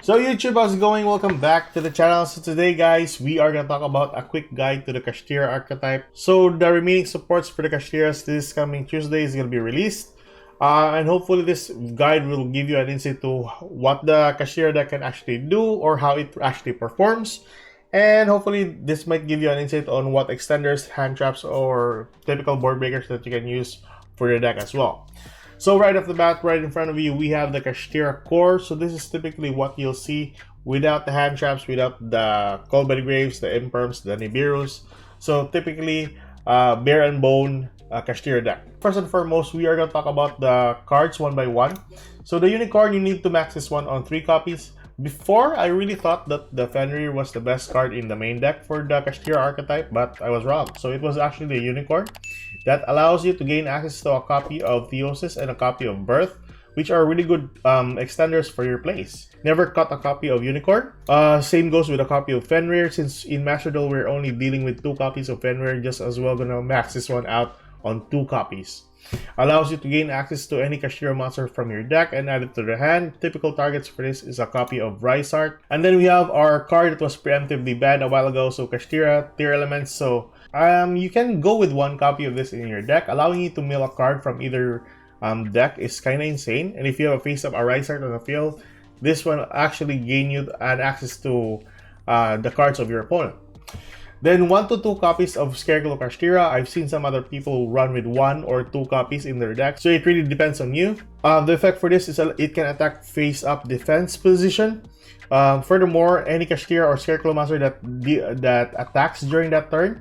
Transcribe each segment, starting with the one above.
So YouTube, how's it going? Welcome back to the channel. So today guys, we are going to talk about a quick guide to the Kashtira archetype. So the remaining supports for the Kashtiras this coming Tuesday is going to be released. And hopefully this guide will give you an insight to what the Kashtira deck can actually do or how it actually performs. And hopefully this might give you an insight on what extenders, hand traps, or typical board breakers that you can use for your deck as well. So right off the bat, right in front of you, we have the Kashtira Core. So this is typically what you'll see without the hand traps, without the Called by the Graves, the Imperms, the Nibiru's. So typically, bare and bone Kashtira deck. First and foremost, we are going to talk about the cards one by one. So the Unicorn, you need to max this one on 3 copies. Before, I really thought that the Fenrir was the best card in the main deck for the Kashtira archetype, but I was wrong. So it was actually the Unicorn that allows you to gain access to a copy of Theosis and a copy of Birth, which are really good extenders for your plays. Never cut a copy of Unicorn. Same goes with a copy of Fenrir. Since in Master Duel we're only dealing with 2 copies of Fenrir, just as well gonna max this one out on 2 copies. Allows you to gain access to any Kashtira monster from your deck and add it to the hand. Typical targets for this is a copy of Rysart. And then we have our card that was preemptively banned a while ago, so Kashtira Tier Elements. So you can go with 1 copy of this in your deck. Allowing you to mill a card from either deck is kind of insane. And if you have a face-up a Rysart on the field, this one actually gain you an access to the cards of your opponent. Then 1 to 2 copies of Scarecrow Kashtira. I've seen some other people run with 1 or 2 copies in their deck, so it really depends on you. The effect for this is it can attack face-up defense position. Furthermore, any Kashtira or Scarecrow monster that attacks during that turn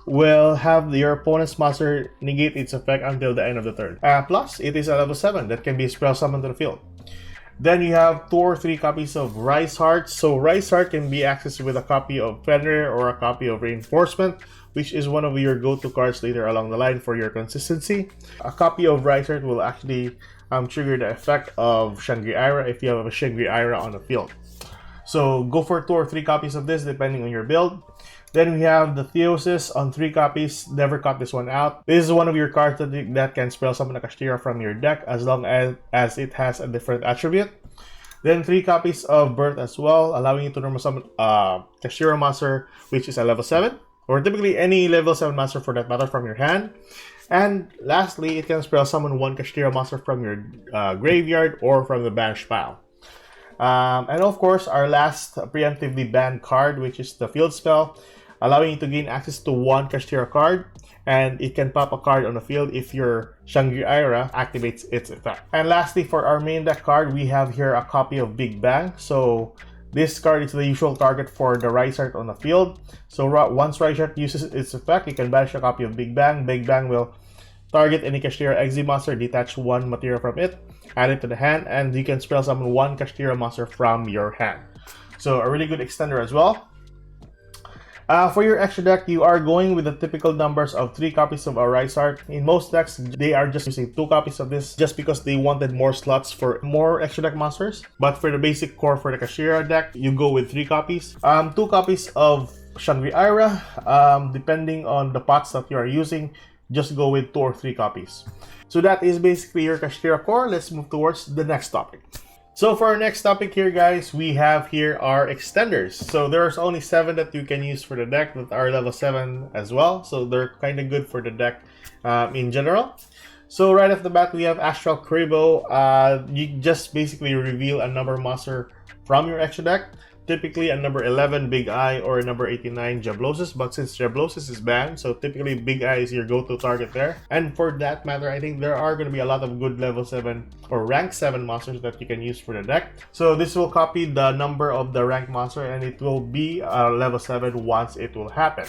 will have your opponent's monster negate its effect until the end of the turn. Plus, it is a level 7 that can be spell summoned to the field. Then you have 2 or 3 copies of Rysart. So Rysart can be accessed with a copy of Fenrir or a copy of Reinforcement, which is one of your go-to cards later along the line for your consistency. A copy of Rysart will actually trigger the effect of Shangri-Ira if you have a Shangri-Ira on the field. So go for 2 or 3 copies of this depending on your build. Then we have the Theosis on 3 copies. Never cut this one out. This is one of your cards that can spell summon a Kashtira from your deck as long as it has a different attribute. Then 3 copies of Birth as well, allowing you to normal summon Kashtira monster, which is a level 7, or typically any level 7 monster for that matter from your hand. And lastly, it can spell summon 1 Kashtira monster from your graveyard or from the banished pile. And of course, our last preemptively banned card, which is the Field Spell, allowing you to gain access to 1 Kashtira card, and it can pop a card on the field if your Shangri-Ira activates its effect. And lastly, for our main deck card, we have here a copy of Big Bang. So this card is the usual target for the Rysart on the field. So once Rysart uses its effect, you can banish a copy of Big Bang. Big Bang will target any Kashtira Exi monster, detach 1 material from it, add it to the hand, and you can spell summon 1 Kashtira monster from your hand. So a really good extender as well. For your extra deck, you are going with the typical numbers of 3 copies of a Rysart. In most decks, they are just using 2 copies of this just because they wanted more slots for more extra deck monsters. But for the basic core for the Kashtira deck, you go with 3 copies. 2 copies of Shangri-Ira. Depending on the pots that you are using, just go with 2 or 3 copies. So that is basically your Kashtira Core. Let's move towards the next topic. So for our next topic here, guys, we have here our extenders. So there's only 7 that you can use for the deck that are level 7 as well. So they're kind of good for the deck in general. So right off the bat, we have Astral Crabo. You just basically reveal a number monster from your extra deck. Typically a number 11 Big Eye or a number 89 Jablosis, but since Jablosis is banned, so typically Big Eye is your go-to target there. And for that matter, I think there are going to be a lot of good level 7 or rank 7 monsters that you can use for the deck. So this will copy the number of the rank monster and it will be level 7 once it will happen.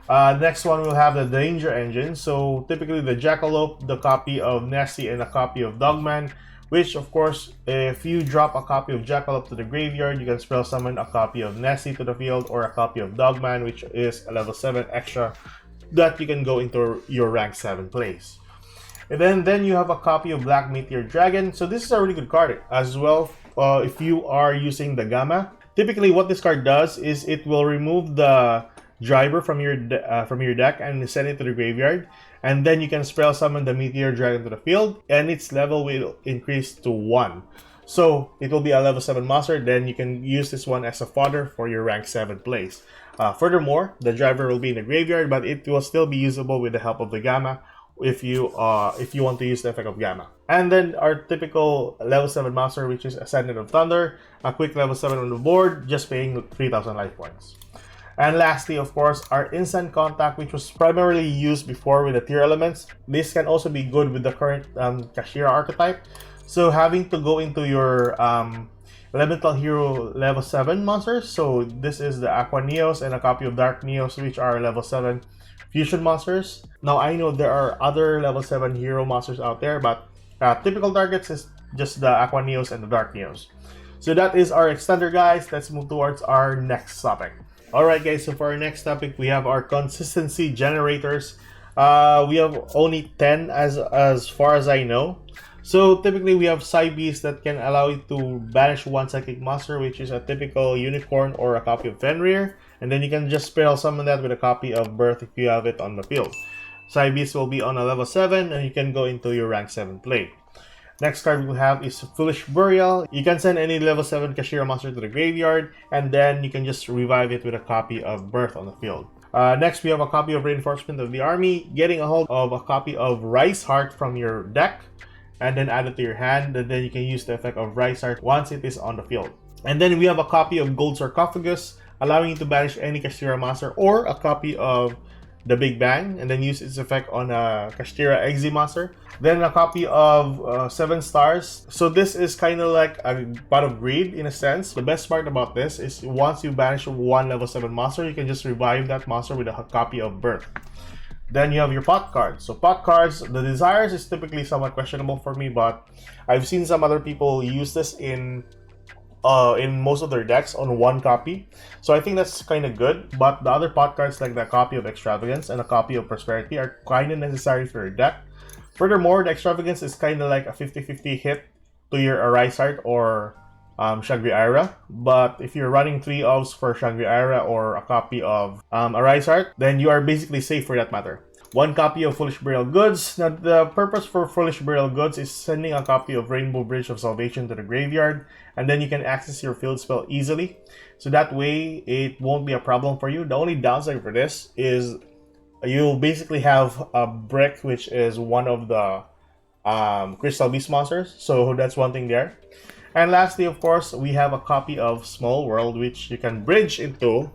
Next one we'll have the Danger Engine. So typically the Jackalope, the copy of Nessie, and a copy of Dogman. Which, of course, if you drop a copy of Jackalope to the graveyard, you can spell summon a copy of Nessie to the field or a copy of Dogman, which is a level 7 extra that you can go into your rank 7 plays. And then you have a copy of Black Meteor Dragon. So this is a really good card as well if you are using the Gamma. Typically, what this card does is it will remove the driver from your deck and send it to the graveyard. And then you can spell summon the Meteor Dragon to the field, and its level will increase to 1. So it will be a level 7 monster, then you can use this one as a fodder for your rank 7 plays. Furthermore, the driver will be in the graveyard, but it will still be usable with the help of the Gamma if you want to use the effect of Gamma. And then our typical level 7 monster, which is Ascendant of Thunder, a quick level 7 on the board, just paying 3,000 life points. And lastly, of course, our Instant Contact, which was primarily used before with the tier elements. This can also be good with the current Kashtira archetype. So having to go into your Elemental Hero level 7 monsters. So this is the Aqua Neos and a copy of Dark Neos, which are level 7 fusion monsters. Now I know there are other level 7 hero monsters out there, but typical targets is just the Aqua Neos and the Dark Neos. So that is our extender, guys. Let's move towards our next topic. Alright guys, so for our next topic, we have our consistency generators. We have only 10 as far as I know. So typically we have side Bs that can allow you to banish one psychic monster, which is a typical unicorn or a copy of Fenrir, and then you can just spell summon that with a copy of Birth if you have it on the field. Side Bs will be on a level 7 and you can go into your rank 7 play. Next card we have is Foolish Burial. You can send any level 7 Kashtira monster to the graveyard, and then you can just revive it with a copy of Birth on the field. Next we have a copy of Reinforcement of the Army, getting a hold of a copy of Rice Heart from your deck, and then add it to your hand, and then you can use the effect of Rice Heart once it is on the field. And then we have a copy of Gold Sarcophagus, allowing you to banish any Kashtira monster, or a copy of the Big Bang, and then use its effect on a Kashtira Exe monster. Then a copy of 7 Stars. So this is kind of like a pot of greed in a sense. The best part about this is once you banish one level 7 monster, you can just revive that monster with a copy of Birth. Then you have your pot cards. So pot cards, the desires is typically somewhat questionable for me, but I've seen some other people use this in most of their decks on one copy. So I think that's kind of good, but the other pot cards like the copy of Extravagance and a copy of Prosperity are kind of necessary for your deck. Furthermore, the Extravagance is kind of like a 50-50 hit to your Arise Heart or Shangri-Ira, but if you're running 3 ofs for Shangri-Ira or a copy of Arise Heart, then you are basically safe for that matter. One copy of Foolish Burial Goods. Now, the purpose for Foolish Burial Goods is sending a copy of Rainbow Bridge of Salvation to the graveyard, and then you can access your field spell easily. So that way, it won't be a problem for you. The only downside for this is you'll basically have a brick, which is one of the Crystal Beast monsters. So that's one thing there. And lastly, of course, we have a copy of Small World, which you can bridge into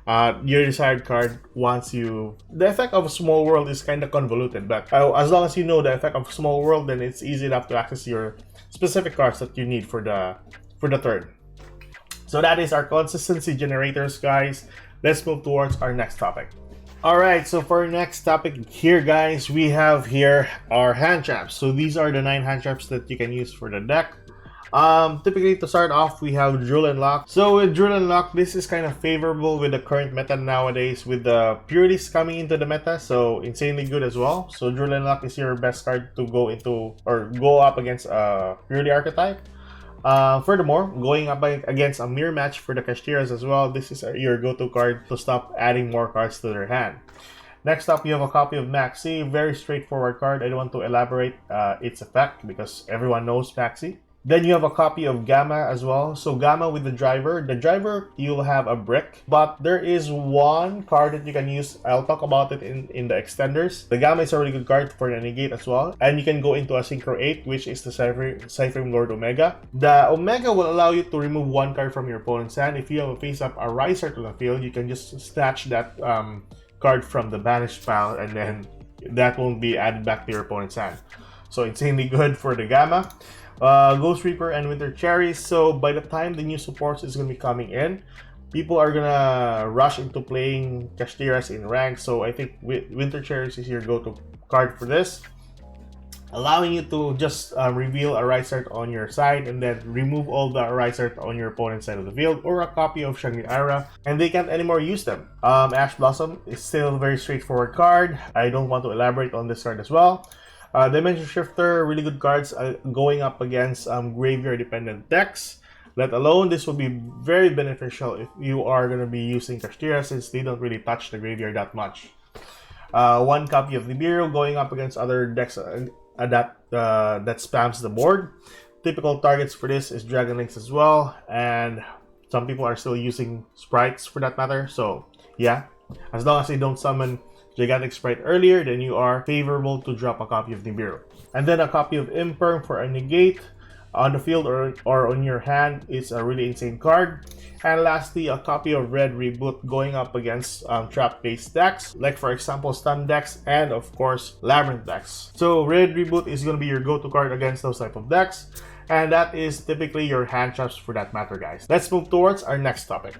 your desired card once you... The effect of Small World is kind of convoluted, but as long as you know the effect of Small World, then it's easy enough to access your specific cards that you need for the turn. So that is our consistency generators, guys. Let's move towards our next topic. Alright, so for our next topic here, guys, we have here our hand traps. So these are the 9 hand traps that you can use for the deck. Typically to start off, we have Duel and Lock. So with Duel and Lock, this is kind of favorable with the current meta nowadays with the purities coming into the meta, so insanely good as well. So Duel and Lock is your best card to go into or go up against a purity archetype. Furthermore, going up against a mirror match for the Kashtiras as well, this is your go-to card to stop adding more cards to their hand. Next up, you have a copy of Maxi. Very straightforward card. I don't want to elaborate its effect because everyone knows Maxi. Then you have a copy of Gamma as well. So Gamma with the driver. The driver, you'll have a brick, but there is one card that you can use. I'll talk about it in the extenders. The Gamma is a really good card for the negate as well. And you can go into a Synchro 8, which is the Cypher Lord Omega. The Omega will allow you to remove one card from your opponent's hand. If you have a face-up Ariser to the field, you can just snatch that card from the banished pile, and then that won't be added back to your opponent's hand. So insanely good for the Gamma. Ghost Reaper and Winter Cherries. So by the time the new supports is going to be coming in, people are going to rush into playing Kashtiras in rank. So I think Winter Cherries is your go-to card for this, allowing you to just reveal a Rise Art on your side and then remove all the Rise Art on your opponent's side of the field, or a copy of Shangri-Ira, and they can't anymore use them. Ash Blossom is still a very straightforward card. I don't want to elaborate on this card as well. Dimension Shifter, really good cards going up against graveyard dependent decks. Let alone, this will be very beneficial if you are going to be using Kashtira, since they don't really touch the graveyard that much. One copy of Nibiru going up against other decks that spams the board. typical targets for this is Dragon Links as well, and some people are still using sprites for that matter. So yeah, as long as they don't summon Gigantic Sprite earlier, then you are favorable to drop a copy of Nibiru. And then a copy of Imperm for a negate on the field or on your hand is a really insane card. And lastly, a copy of Red Reboot going up against trap-based decks, like for example stun decks and of course Labyrinth decks. So Red Reboot is going to be your go-to card against those type of decks, and that is typically your hand traps for that matter, guys. Let's move towards our next topic.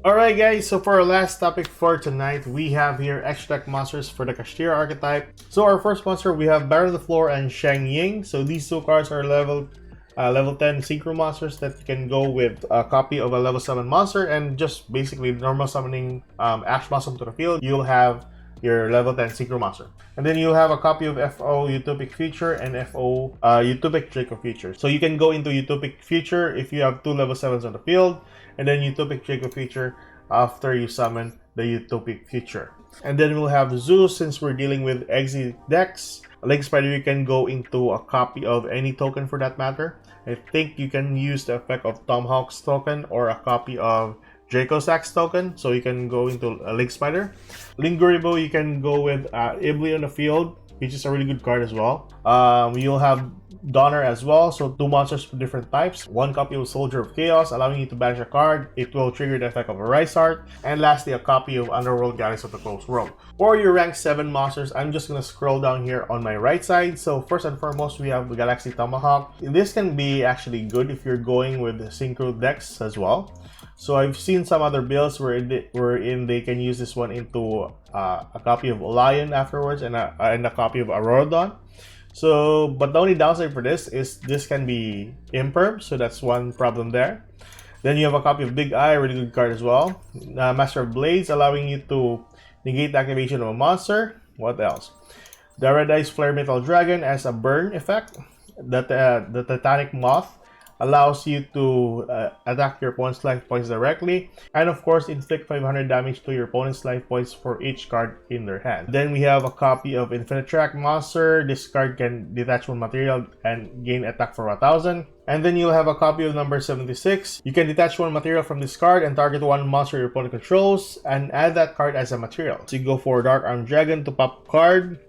Alright guys, so for our last topic for tonight, we have here extra deck monsters for the Kashtira archetype. So our first monster, we have Baron of the Floor and Shang Ying. So these two cards are level 10 synchro monsters that can go with a copy of a level 7 monster, and just basically normal summoning Ash Blossom to the field, you'll have your level 10 synchro monster. And then you'll have a copy of FO Utopic Future and FO Utopic Draco Future. So you can go into Utopic Future if you have 2 level 7s on the field, and then Utopic Draco Future after you summon the Utopic Future. And then we'll have Zeus, since we're dealing with exit decks. Link Spider, you can go into a copy of any token for that matter. I think you can use the effect of Tomahawk's token or a copy of Draco Sack's token, so you can go into a Link Spider. Linguribo, you can go with Ibli on the field, which is a really good card as well. You'll have Donner as well, so 2 monsters for different types. 1 copy of Soldier of Chaos, allowing you to banish a card. It will trigger the effect of a Rise Art. And lastly, a copy of Underworld Galaxy of the Closed World. For your rank 7 monsters, I'm just going to scroll down here on my right side. So first and foremost, we have the Galaxy Tomahawk. This can be actually good if you're going with synchro decks as well. So I've seen some other builds wherein they can use this one into a copy of Lion afterwards and a copy of Auroradon. So, but the only downside for this is this can be imperm, so that's one problem there. Then you have a copy of Big Eye, a really good card as well. Master of Blades, allowing you to negate the activation of a monster. What else? The Red Eyes Flare Metal Dragon as a burn effect. The Titanic Moth allows you to attack your opponent's life points directly, and of course inflict 500 damage to your opponent's life points for each card in their hand. Then we have a copy of Infinite Track Monster. This card can detach 1 material and gain attack for 1000. And then you'll have a copy of number 76. You can detach 1 material from this card and target 1 monster your opponent controls and add that card as a material. So you go for Dark Arm Dragon to pop card.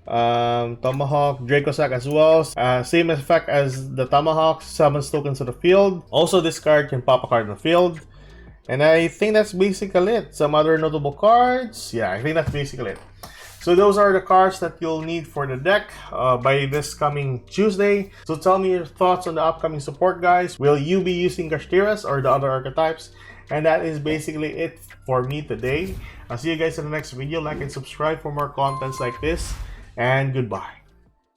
Tomahawk, Draco Sack as well. Same effect as the Tomahawk, summons tokens to the field. Also, this card can pop a card in the field. And I think that's basically it. Some other notable cards. Yeah, I think that's basically it. So those are the cards that you'll need for the deck by this coming Tuesday. So tell me your thoughts on the upcoming support, guys. Will you be using Kashtiras or the other archetypes? And that is basically it for me today. I'll see you guys in the next video. Like and subscribe for more contents like this. And goodbye.